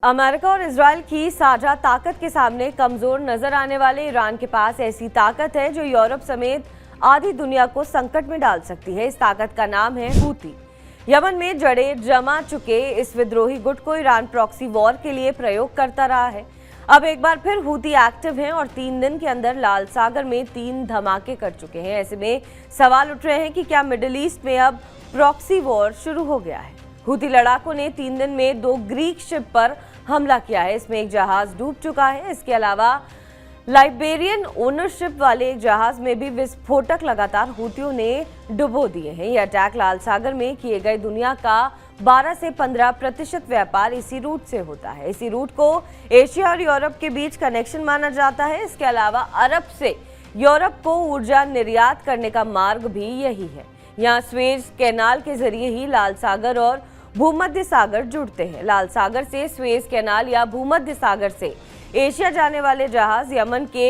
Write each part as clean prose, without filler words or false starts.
America और Israel की साझा ताकत के सामने कमजोर नजर आने वाले ईरान के पास ऐसी ताकत है जो यूरोप समेत आधी दुनिया को संकट में डाल सकती है। इस ताकत का नाम है हूती। यमन में जड़े जमा चुके इस विद्रोही गुट को ईरान प्रॉक्सी वॉर के लिए प्रयोग करता रहा है। अब एक बार फिर हूती एक्टिव हैं और 3 दिन के अंदर लाल सागर में 3 धमाके कर चुके हैं। ऐसे में सवाल उठ रहे हैं कि क्या मिडिल ईस्ट में अब प्रॉक्सी वॉर शुरू हो गया है। हूती लड़ाकों ने 3 दिन में 2 ग्रीक शिप पर हमला किया है। इसमें एक जहाज डूब चुका है। इसके अलावा लाइबेरियन ओनरशिप वाले एक जहाज में भी विस्फोटक लगातार हूतियों ने डुबो दिए हैं। यह अटैक लाल सागर में किए गए दुनिया का 12 से 15% व्यापार इसी रूट से होता है। इसी रूट को एशिया और यूरोप के बीच कनेक्शन माना जाता है। इसके अलावा अरब से यूरोप को ऊर्जा निर्यात करने का मार्ग भी यही है। यहाँ स्वेज कैनाल के जरिए ही लाल सागर और भूमध्य सागर जुड़ते हैं। लाल सागर से स्वेज कैनाल या भूमध्य सागर से एशिया जाने वाले जहाज यमन के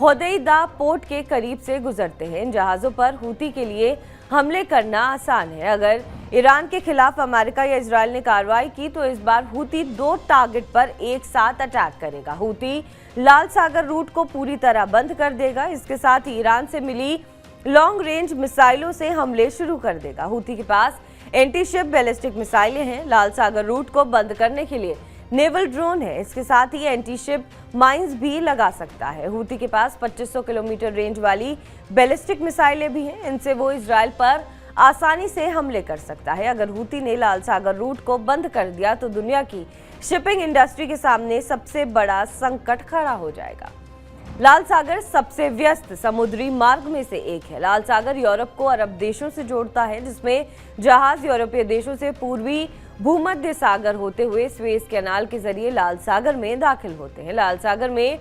होदैदा पोर्ट के करीब से गुजरते हैं। इन जहाजों पर हूती के लिए हमले करना आसान है। अगर ईरान के खिलाफ अमेरिका या इजराइल ने कार्रवाई की तो इस बार हूती 2 टारगेट पर एक साथ अटैक करेगा। हूती लाल सागर रूट को पूरी तरह बंद कर देगा। इसके साथ ही ईरान से मिली लॉन्ग रेंज मिसाइलों से हमले शुरू कर देगा। हूती के पास एंटी शिप बैलिस्टिक मिसाइलें हैं। लाल सागर रूट को बंद करने के लिए नेवल ड्रोन है। इसके साथ ही एंटी शिप माइंस भी लगा सकता है। हूती के पास 2500 किलोमीटर रेंज वाली बैलिस्टिक मिसाइलें भी हैं। इनसे वो इजराइल पर आसानी से हमले कर सकता है। अगर हूती ने लाल सागर रूट को बंद कर दिया तो दुनिया की शिपिंग इंडस्ट्री के सामने सबसे बड़ा संकट खड़ा हो जाएगा। लाल सागर सबसे व्यस्त समुद्री मार्ग में से एक है। लाल सागर यूरोप को अरब देशों से जोड़ता है, जिसमें जहाज यूरोपीय देशों से पूर्वी भूमध्य सागर होते हुए स्वेज कैनाल के जरिए लाल सागर में दाखिल होते हैं। लाल सागर में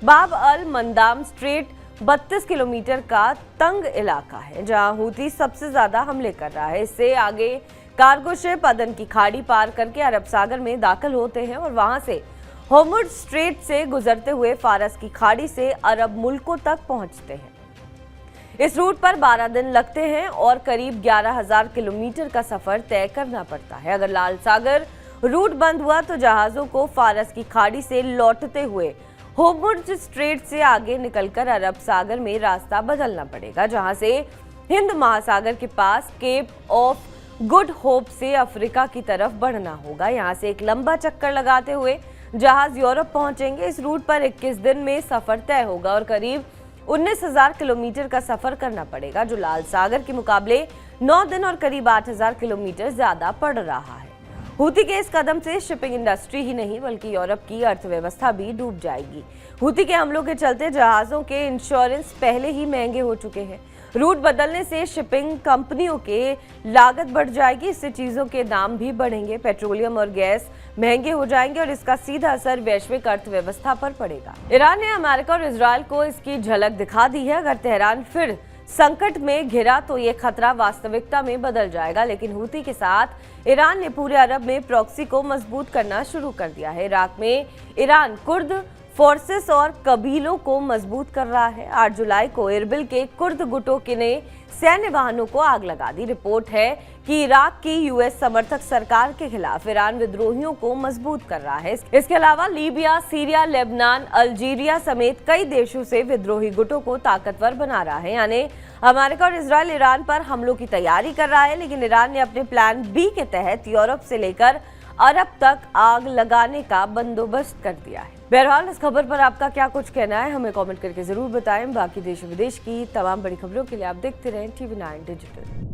बाब अल मंदाम स्ट्रेट 32 किलोमीटर का तंग इलाका है, जहां हूती सबसे ज्यादा हमले कर रहा है। इससे आगे कार्गो शिप अदन की खाड़ी पार करके अरब सागर में दाखिल होते हैं और वहां से होर्मुज स्ट्रेट से गुजरते हुए फारस की खाड़ी से अरब मुल्कों तक पहुंचते हैं। इस रूट पर 12 दिन लगते हैं और करीब 11,000 किलोमीटर का सफर तय करना पड़ता है। अगर लाल सागर रूट बंद हुआ तो जहाजों को फारस की खाड़ी से लौटते हुए होर्मुज स्ट्रेट से आगे निकलकर अरब सागर में रास्ता बदलना पड़ेगा, जहां से हिंद महासागर के पास केप ऑफ गुड होप से अफ्रीका की तरफ बढ़ना होगा। यहाँ से एक लंबा चक्कर लगाते हुए जहाज यूरोप पहुंचेंगे। इस रूट पर 21 दिन में सफर तय होगा और करीब 19,000 किलोमीटर का सफर करना पड़ेगा, जो लाल सागर के मुकाबले 9 दिन और करीब 8,000 किलोमीटर ज्यादा पड़ रहा है। हूती के इस कदम से शिपिंग इंडस्ट्री ही नहीं बल्कि यूरोप की अर्थव्यवस्था भी डूब जाएगी। हूती के हमलों के चलते जहाजों के इंश्योरेंस पहले ही महंगे हो चुके हैं। रूट बदलने से शिपिंग कंपनियों के लागत बढ़ जाएगी। इससे चीजों के दाम भी बढ़ेंगे। पेट्रोलियम और गैस महंगे हो जाएंगे और इसका सीधा असर वैश्विक अर्थव्यवस्था पर पड़ेगा। ईरान ने अमेरिका और इजराइल को इसकी झलक दिखा दी है। अगर तेहरान फिर संकट में घिरा तो ये खतरा वास्तविकता में बदल जाएगा। लेकिन हूती के साथ ईरान ने पूरे अरब में प्रॉक्सी को मजबूत करना शुरू कर दिया है। इराक में ईरान कुर्द फोर्सेस और कबीलों को मजबूत कर रहा है। 8 जुलाई को इरबिल के कुर्द गुटों के ने सैन्य वाहनों को आग लगा दी। रिपोर्ट है कि इराक की यूएस समर्थक सरकार के खिलाफ ईरान विद्रोहियों को मजबूत कर रहा है। इसके अलावा लीबिया, सीरिया, लेबनान, अल्जीरिया समेत कई देशों से विद्रोही गुटों को ताकतवर बना रहा है। यानी अमेरिका और इजराइल ईरान पर हमलों की तैयारी कर रहा है, लेकिन ईरान ने अपने प्लान बी के तहत यूरोप से लेकर अरब तक आग लगाने का बंदोबस्त कर दिया है। बहरहाल इस खबर पर आपका क्या कुछ कहना है, हमें कमेंट करके जरूर बताएं। बाकी देश विदेश की तमाम बड़ी खबरों के लिए आप देखते रहें TV9 डिजिटल।